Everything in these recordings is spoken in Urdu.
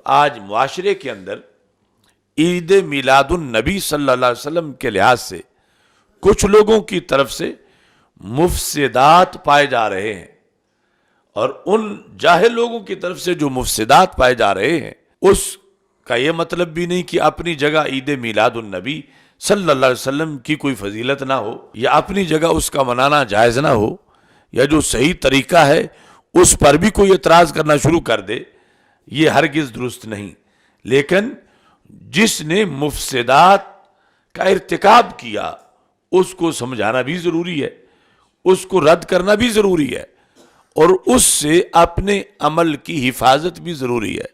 تو آج معاشرے کے اندر عید میلاد النبی صلی اللہ علیہ وسلم کے لحاظ سے کچھ لوگوں کی طرف سے مفسدات پائے جا رہے ہیں، اور ان جاہل لوگوں کی طرف سے جو مفسدات پائے جا رہے ہیں اس کا یہ مطلب بھی نہیں کہ اپنی جگہ عید میلاد النبی صلی اللہ علیہ وسلم کی کوئی فضیلت نہ ہو، یا اپنی جگہ اس کا منانا جائز نہ ہو، یا جو صحیح طریقہ ہے اس پر بھی کوئی اعتراض کرنا شروع کر دے، یہ ہرگز درست نہیں۔ لیکن جس نے مفسدات کا ارتکاب کیا اس کو سمجھانا بھی ضروری ہے، اس کو رد کرنا بھی ضروری ہے، اور اس سے اپنے عمل کی حفاظت بھی ضروری ہے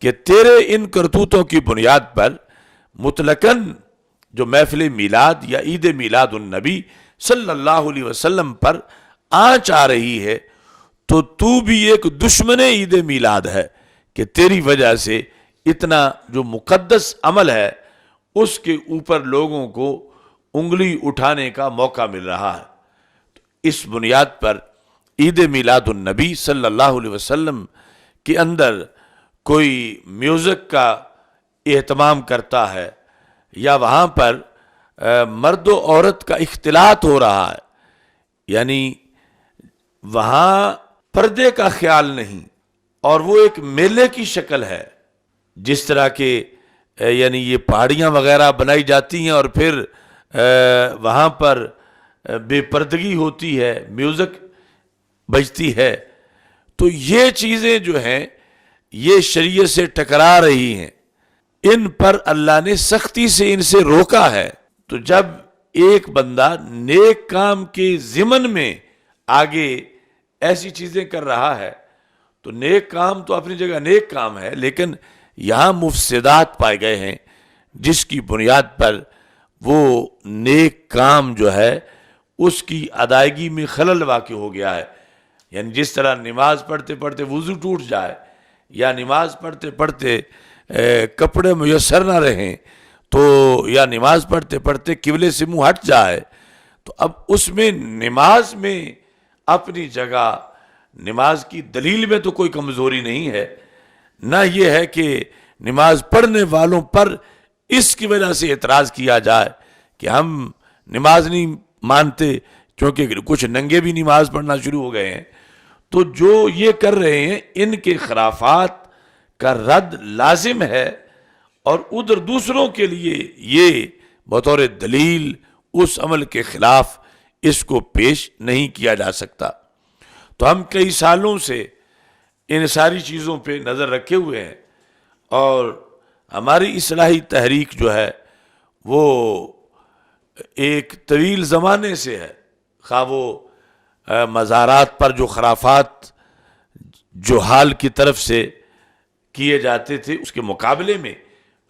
کہ تیرے ان کرتوتوں کی بنیاد پر مطلقاً جو محفل میلاد یا عید میلاد النبی صلی اللہ علیہ وسلم پر آنچ آ رہی ہے، تو بھی ایک دشمن عید میلاد ہے کہ تیری وجہ سے اتنا جو مقدس عمل ہے اس کے اوپر لوگوں کو انگلی اٹھانے کا موقع مل رہا ہے۔ تو اس بنیاد پر عید میلاد النبی صلی اللہ علیہ وسلم کے اندر کوئی میوزک کا اہتمام کرتا ہے، یا وہاں پر مرد و عورت کا اختلاط ہو رہا ہے، یعنی وہاں پردے کا خیال نہیں، اور وہ ایک میلے کی شکل ہے، جس طرح کے یعنی یہ پہاڑیاں وغیرہ بنائی جاتی ہیں اور پھر وہاں پر بے پردگی ہوتی ہے، میوزک بجتی ہے، تو یہ چیزیں جو ہیں یہ شریعت سے ٹکرا رہی ہیں، ان پر اللہ نے سختی سے ان سے روکا ہے۔ تو جب ایک بندہ نیک کام کے ضمن میں آگے ایسی چیزیں کر رہا ہے تو نیک کام تو اپنی جگہ نیک کام ہے، لیکن یہاں مفسدات پائے گئے ہیں جس کی بنیاد پر وہ نیک کام جو ہے اس کی ادائیگی میں خلل واقع ہو گیا ہے۔ یعنی جس طرح نماز پڑھتے پڑھتے وضو ٹوٹ جائے، یا نماز پڑھتے پڑھتے کپڑے میسر نہ رہیں، تو یا نماز پڑھتے پڑھتے قبلے سے منہ ہٹ جائے، تو اب اس میں نماز میں اپنی جگہ نماز کی دلیل میں تو کوئی کمزوری نہیں ہے، نہ یہ ہے کہ نماز پڑھنے والوں پر اس کی وجہ سے اعتراض کیا جائے کہ ہم نماز نہیں مانتے کیونکہ کچھ ننگے بھی نماز پڑھنا شروع ہو گئے ہیں۔ تو جو یہ کر رہے ہیں ان کے خرافات کا رد لازم ہے، اور ادھر دوسروں کے لیے یہ بطور دلیل اس عمل کے خلاف اس کو پیش نہیں کیا جا سکتا۔ تو ہم کئی سالوں سے ان ساری چیزوں پہ نظر رکھے ہوئے ہیں، اور ہماری اصلاحی تحریک جو ہے وہ ایک طویل زمانے سے ہے، خواہ وہ مزارات پر جو خرافات جہال کی طرف سے کیے جاتے تھے اس کے مقابلے میں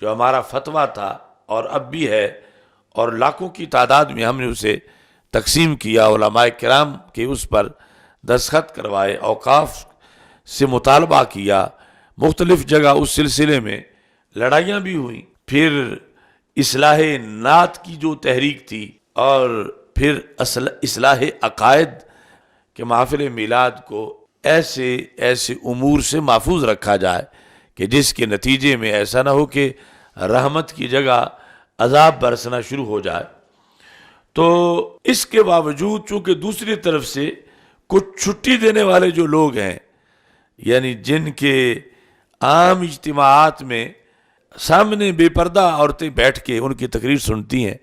جو ہمارا فتویٰ تھا اور اب بھی ہے، اور لاکھوں کی تعداد میں ہم نے اسے تقسیم کیا، علماء کرام کے اس پر دستخط کروائے، اوقاف سے مطالبہ کیا، مختلف جگہ اس سلسلے میں لڑائیاں بھی ہوئیں، پھر اصلاح نعت کی جو تحریک تھی، اور پھر اصلاح عقائد کہ محافل میلاد کو ایسے امور سے محفوظ رکھا جائے کہ جس کے نتیجے میں ایسا نہ ہو کہ رحمت کی جگہ عذاب برسنا شروع ہو جائے۔ تو اس کے باوجود چونکہ دوسری طرف سے کچھ چھٹی دینے والے جو لوگ ہیں، یعنی جن کے عام اجتماعات میں سامنے بے پردہ عورتیں بیٹھ کے ان کی تقریر سنتی ہیں،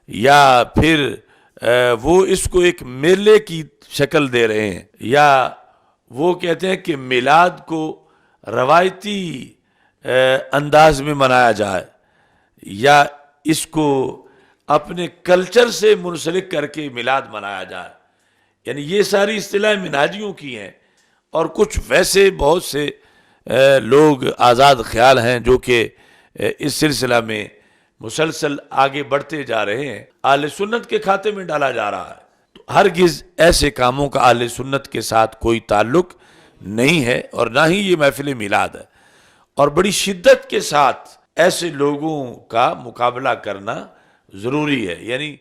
یا پھر وہ اس کو ایک میلے کی شکل دے رہے ہیں، یا وہ کہتے ہیں کہ میلاد کو روایتی انداز میں منایا جائے، یا اس کو اپنے کلچر سے منسلک کر کے میلاد منایا جائے، یعنی یہ ساری اصطلاح منہاجیوں کی ہیں، اور کچھ ویسے بہت سے لوگ آزاد خیال ہیں جو کہ اس سلسلہ میں مسلسل آگے بڑھتے جا رہے ہیں، اہل سنت کے کھاتے میں ڈالا جا رہا ہے۔ تو ہرگز ایسے کاموں کا اہل سنت کے ساتھ کوئی تعلق نہیں ہے، اور نہ ہی یہ محفل میلاد ہے، اور بڑی شدت کے ساتھ ایسے لوگوں کا مقابلہ کرنا ضروری ہے۔ یعنی